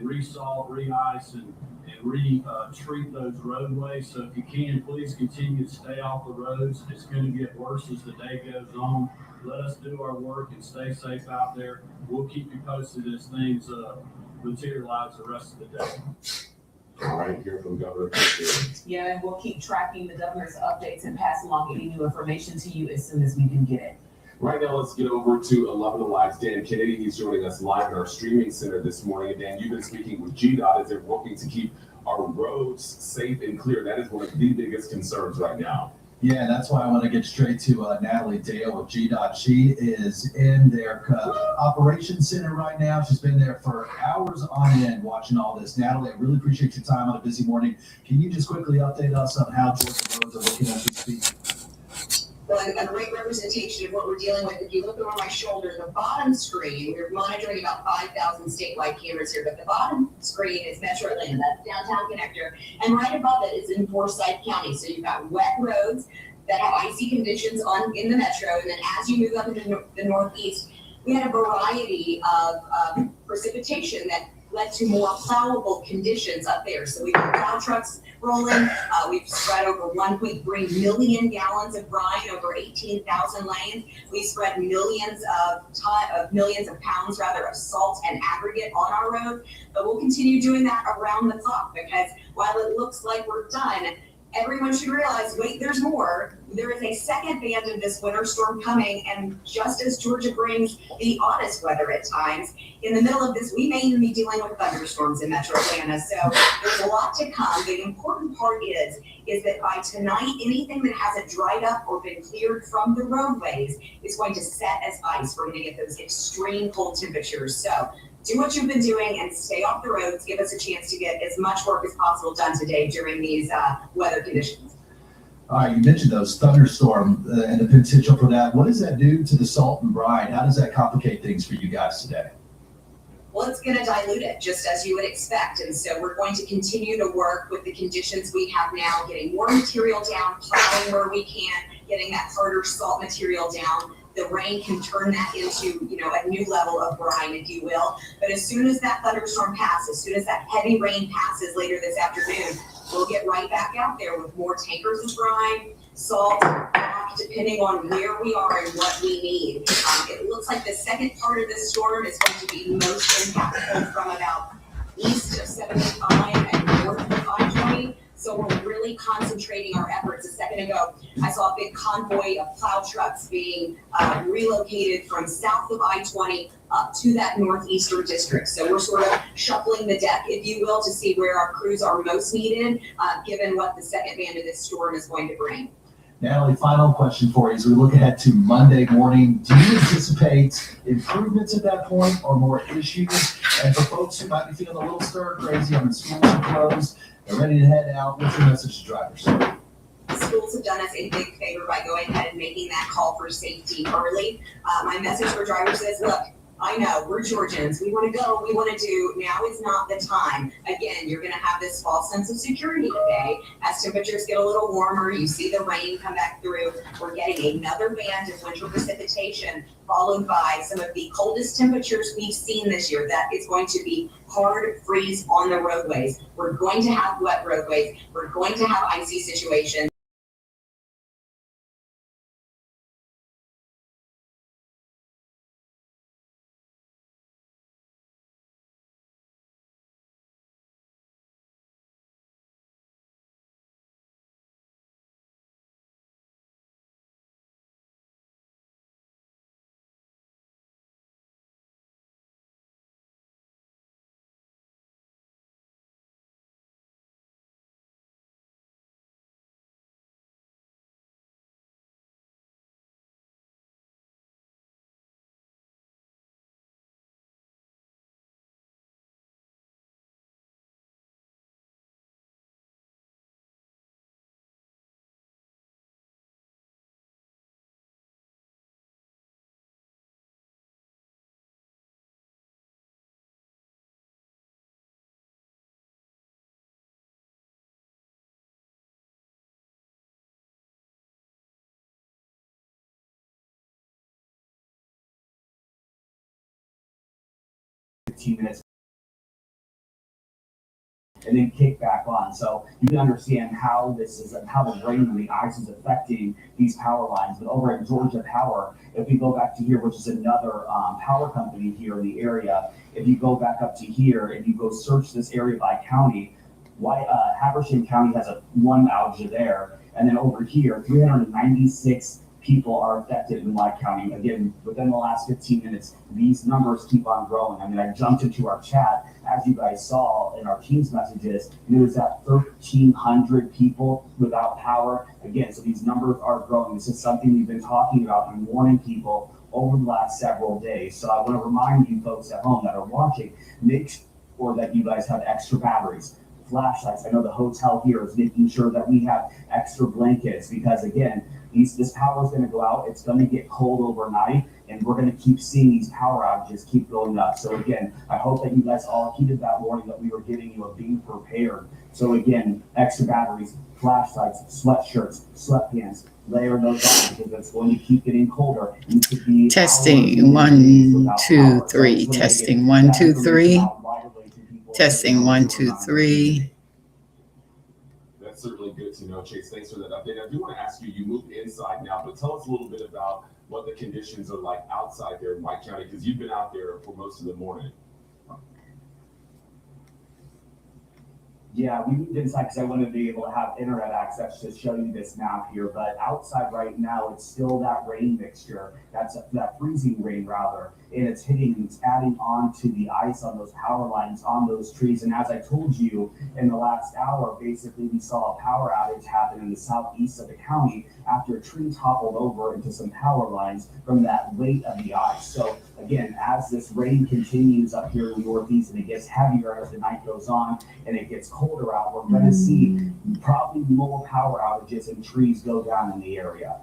and re-salt, re-ice, and re-treat those roadways. So if you can, please continue to stay off the roads. It's going to get worse as the day goes on. Let us do our work and stay safe out there. We'll keep you posted as things materialize the rest of the day. All right, hear from Governor. Yeah, and we'll keep tracking the governor's updates and pass along any new information to you as soon as we can get it. Right now, let's get over to 11 Alive's Dan Kennedy. He's joining us live in our streaming center this morning. And Dan, you've been speaking with GDOT as they're working to keep our roads safe and clear. That is one of the biggest concerns right now. Yeah, that's why I want to get straight to Natalie Dale with GDOT. She is in their operations center right now. She's been there for hours on end watching all this. Natalie, I really appreciate your time on a busy morning. Can you just quickly update us on how Georgia roads are looking as we speak? Well, a great representation of what we're dealing with. If you look over my shoulder, the bottom screen, we're monitoring about 5,000 statewide cameras here, but the bottom screen is Metro Atlanta, that's downtown connector, and right above it is in Forsyth County. So you've got wet roads that have icy conditions in the metro, and then as you move up into the northeast, we had a variety of precipitation that led to more plowable conditions up there. So we've got plow trucks rolling. We've spread over 1.3 million gallons of brine over 18,000 lanes. We spread millions of pounds rather of salt and aggregate on our road. But we'll continue doing that around the clock, because while it looks like we're done, everyone should realize, wait, there's more. There is a second band of this winter storm coming, and just as Georgia brings the oddest weather at times, in the middle of this, we may even be dealing with thunderstorms in Metro Atlanta. So there's a lot to come. The important part is that by tonight, anything that hasn't dried up or been cleared from the roadways is going to set as ice. We're going to get those extreme cold temperatures. So do what you've been doing and stay off the roads. Give us a chance to get as much work as possible done today during these weather conditions. All right, you mentioned those thunderstorms and the potential for that. What does that do to the salt and brine? How does that complicate things for you guys today? Well, it's going to dilute it, just as you would expect. And so we're going to continue to work with the conditions we have now, getting more material down, plowing where we can, getting that harder salt material down. The rain can turn that into, a new level of brine, if you will. But as soon as that thunderstorm passes, as soon as that heavy rain passes later this afternoon, we'll get right back out there with more tankers of brine, salt, rock, depending on where we are and what we need. It looks like the second part of this storm is going to be most impactful from about east of 75 and north of 520. So we're really concentrating our efforts. A second ago, I saw a big convoy of plow trucks being relocated from south of I-20 up to that northeastern district. So we're sort of shuffling the deck, if you will, to see where our crews are most needed, given what the second band of this storm is going to bring. Natalie, final question for you as we look ahead to Monday morning. Do you anticipate improvements at that point or more issues? And for folks who might be feeling a little stir crazy on the schools are closed, they're ready to head out, what's your message to drivers? Schools have done us a big favor by going ahead and making that call for safety early. My message for drivers is, look, I know we're Georgians. We want to go. We want to do. Now is not the time. Again, you're going to have this false sense of security today. As temperatures get a little warmer, you see the rain come back through. We're getting another band of winter precipitation, followed by some of the coldest temperatures we've seen this year. That is going to be hard freeze on the roadways. We're going to have wet roadways. We're going to have icy situations. Minutes and then kick back on. So you can understand how how the rain and the ice is affecting these power lines. But over at Georgia Power, if we go back to here, which is another power company here in the area, if you go back up to here and you go search this area by county, Habersham County has one outage there. And then over here, 396 people are affected in White County. Again, within the last 15 minutes, these numbers keep on growing. I mean, I jumped into our chat, as you guys saw in our Teams messages, and it was at 1,300 people without power. Again, so these numbers are growing. This is something we've been talking about and warning people over the last several days. So I want to remind you folks at home that are watching, make sure that you guys have extra batteries, flashlights. I know the hotel here is making sure that we have extra blankets because, again, this power is going to go out. It's going to get cold overnight, and we're going to keep seeing these power outages keep going up. So again, I hope that you guys all heeded that warning that we were giving you of being prepared. So again, extra batteries, flashlights, sweatshirts, sweatpants, layer those on because it's going to keep getting colder. And could be Testing 1, 2, 3. Testing 1, 2, 3. Testing 1, 2, 3. That's certainly good to know, Chase. Thanks for that update. I do want to ask you, you moved inside now, but tell us a little bit about what the conditions are like outside there in White County, because you've been out there for most of the morning. Yeah, we moved inside because I wanted to be able to have internet access to show you this map here. But outside right now, it's still that rain mixture. That freezing rain rather, and it's hitting and it's adding on to the ice on those power lines, on those trees. And as I told you in the last hour, basically we saw a power outage happen in the southeast of the county after a tree toppled over into some power lines from that weight of the ice. So again, as this rain continues up here in the northeast and it gets heavier as the night goes on and it gets colder out, we're going to see probably more power outages and trees go down in the area.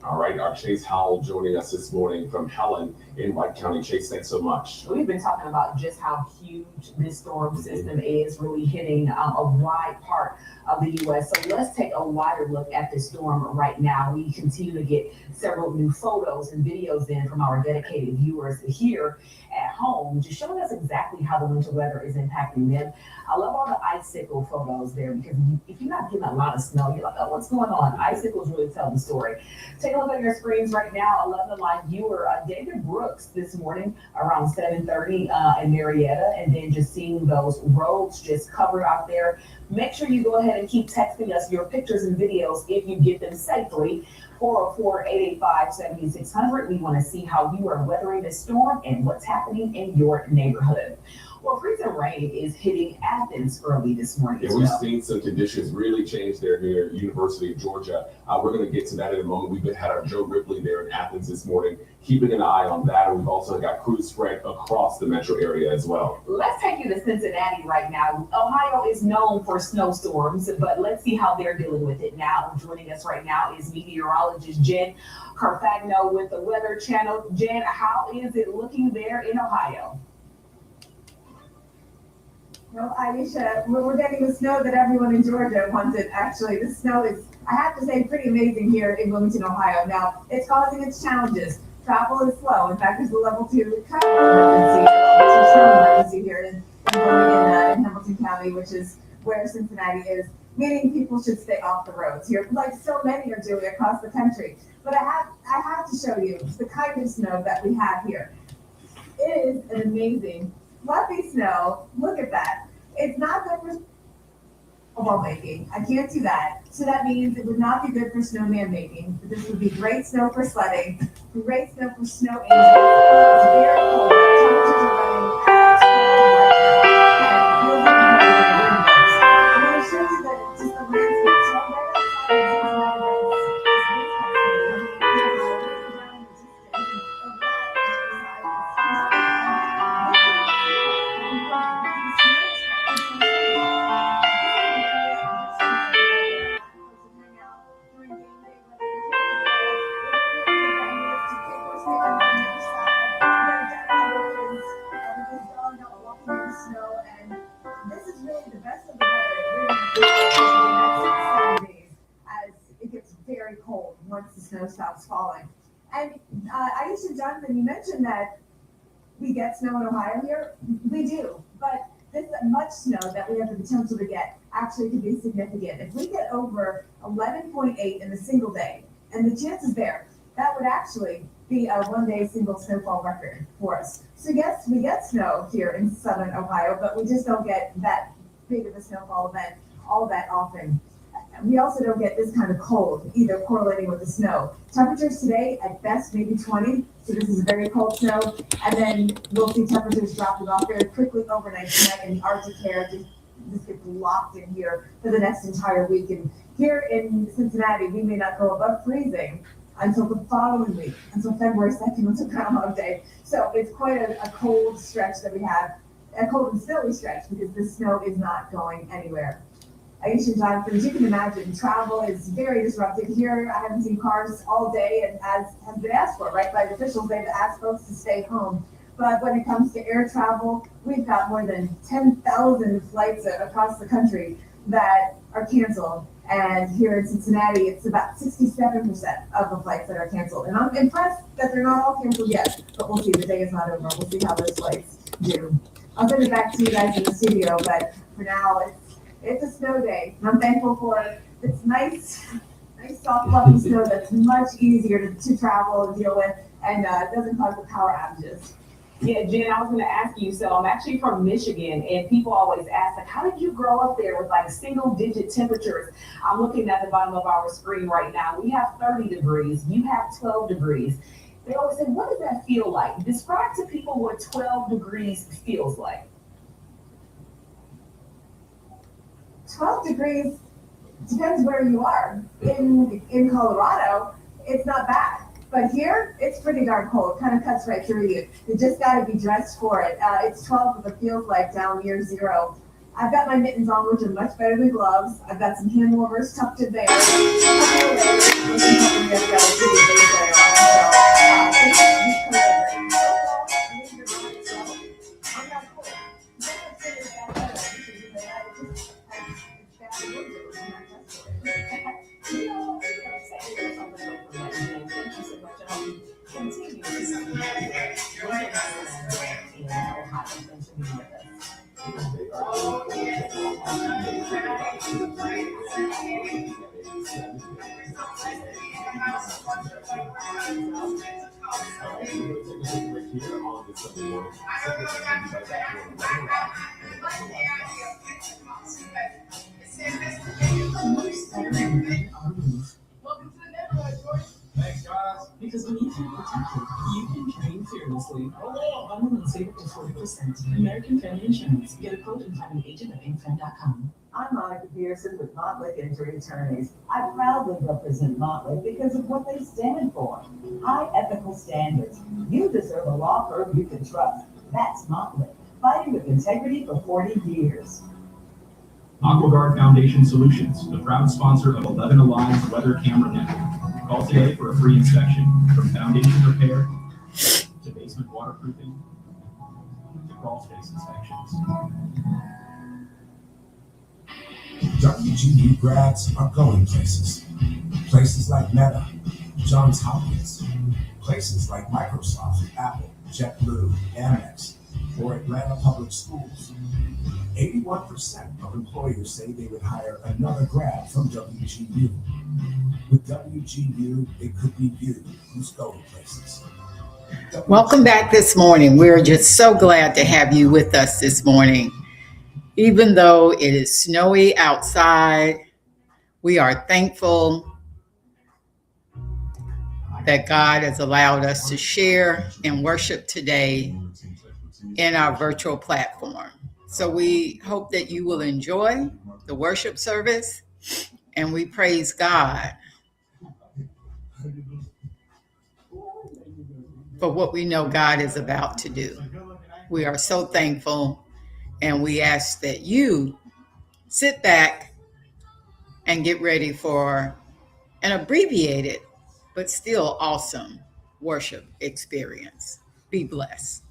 All right, our Chase Howell joining us this morning from Helen in White County. Chase, thanks so much. We've been talking about just how huge this storm system is, really hitting a wide part of the U.S. So let's take a wider look at the storm right now. We continue to get several new photos and videos in from our dedicated viewers here at home, just showing us exactly how the winter weather is impacting them. I love all the icicle photos there because if you're not getting a lot of snow, you're like, oh, what's going on? Icicles really tell the story. Take a look at your screens right now. 11 live viewer David Brooks this morning around 7:30 in Marietta, and then just seeing those roads just covered out there. Make sure you go ahead and keep texting us your pictures and videos if you get them safely. 404-885-7600. We want to see how you are weathering this storm and what's happening in your neighborhood. Well, freezing rain is hitting Athens early this morning. Yeah, we've seen some conditions really change there near University of Georgia. We're going to get to that in a moment. We've had our Joe Ripley there in Athens this morning, keeping an eye on that. And we've also got crews spread across the metro area as well. Let's take you to Cincinnati right now. Ohio is known for snowstorms, but let's see how they're dealing with it now. Joining us right now is meteorologist Jen Carfagno with the Weather Channel. Jen, how is it looking there in Ohio? Well, Aisha, we're getting the snow that everyone in Georgia wanted. Actually, the snow is, I have to say, pretty amazing here in Wilmington, Ohio. Now, it's causing its challenges. Travel is slow. In fact, there's a level 2 travel emergency here in Hamilton County, which is where Cincinnati is, meaning people should stay off the roads here, like so many are doing across the country. But I have to show you the kind of snow that we have here. It is an amazing fluffy snow. Look at that. It's not good for snowball making. I can't do that. So that means it would not be good for snowman making. But this would be great snow for sledding, great snow for snow angels. It's very cold. Temperatures are running at 12 right now. And I'm going to show you that just the landscape. So I'm right this is really the best of the weather as it gets very cold once the snow stops falling. And Aisha, Jonathan, you mentioned that we get snow in Ohio here. We do, but much snow that we have the potential to get actually could be significant. If we get over 11.8 in a single day, and the chances there, that would actually be a one-day single snowfall record for us. So yes, we get snow here in southern Ohio, but we just don't get that big of a snowfall event all that often. We also don't get this kind of cold either correlating with the snow. Temperatures today at best maybe 20, so this is very cold snow, and then we'll see temperatures dropping off very quickly overnight tonight, and the Arctic air just gets locked in here for the next entire week. And here in Cincinnati, we may not go above freezing until the following week, until February 2nd, until Groundhog Day. So it's quite a cold stretch that we have, a cold and snowy stretch, because the snow is not going anywhere. Aisha and Jonathan, as you can imagine, travel is very disrupted here. I haven't seen cars all day, and as has been asked for, right, by the officials, they've asked folks to stay home. But when it comes to air travel, we've got more than 10,000 flights across the country that are canceled. And here in Cincinnati, it's about 67% of the flights that are canceled. And I'm impressed that they're not all canceled yet, but we'll see. The day is not over. We'll see how those flights do. I'll send it back to you guys in the studio, but for now, it's a snow day. And I'm thankful for this nice soft fluffy snow that's much easier to travel and deal with, and doesn't cause the power outages. Yeah, Jen, I was going to ask you, so I'm actually from Michigan, and people always ask, like, how did you grow up there with like single digit temperatures? I'm looking at the bottom of our screen right now. We have 30 degrees, you have 12 degrees. They always say, what does that feel like? Describe to people what 12 degrees feels like. 12 degrees depends where you are. In Colorado, it's not bad. But here, it's pretty darn cold. Kind of cuts right through you. You just got to be dressed for it. It's 12 what it feels like down near 0. I've got my mittens on, which are much better than gloves. I've got some hand warmers tucked in there. Welcome to the neighborhood, George. Thanks, guys. Because when you feel protected, you can train fearlessly. Bundle and save up to 40%. American Family Insurance. Get a quote and find an agent at amefam.com. I'm Monica Pearson with Montlick Injury Attorneys. I proudly represent Montlick because of what they stand for. High ethical standards. You deserve a law firm you can trust. That's Montlick, fighting with integrity for 40 years. AquaGuard Foundation Solutions, the proud sponsor of 11 Alliance Weather Camera Network. Call today for a free inspection. From foundation repair to basement waterproofing to crawl space inspections. WGU grads are going places. Places like Meta, Johns Hopkins. Places like Microsoft, Apple, JetBlue, Amex, or Atlanta Public Schools. 81% of employers say they would hire another grad from WGU. With WGU, it could be you who's going places. Welcome back this morning. We're just so glad to have you with us this morning. Even though it is snowy outside, we are thankful that God has allowed us to share and worship today in our virtual platform. So we hope that you will enjoy the worship service, and we praise God for what we know God is about to do. We are so thankful, and we ask that you sit back and get ready for an abbreviated but still awesome worship experience. Be blessed.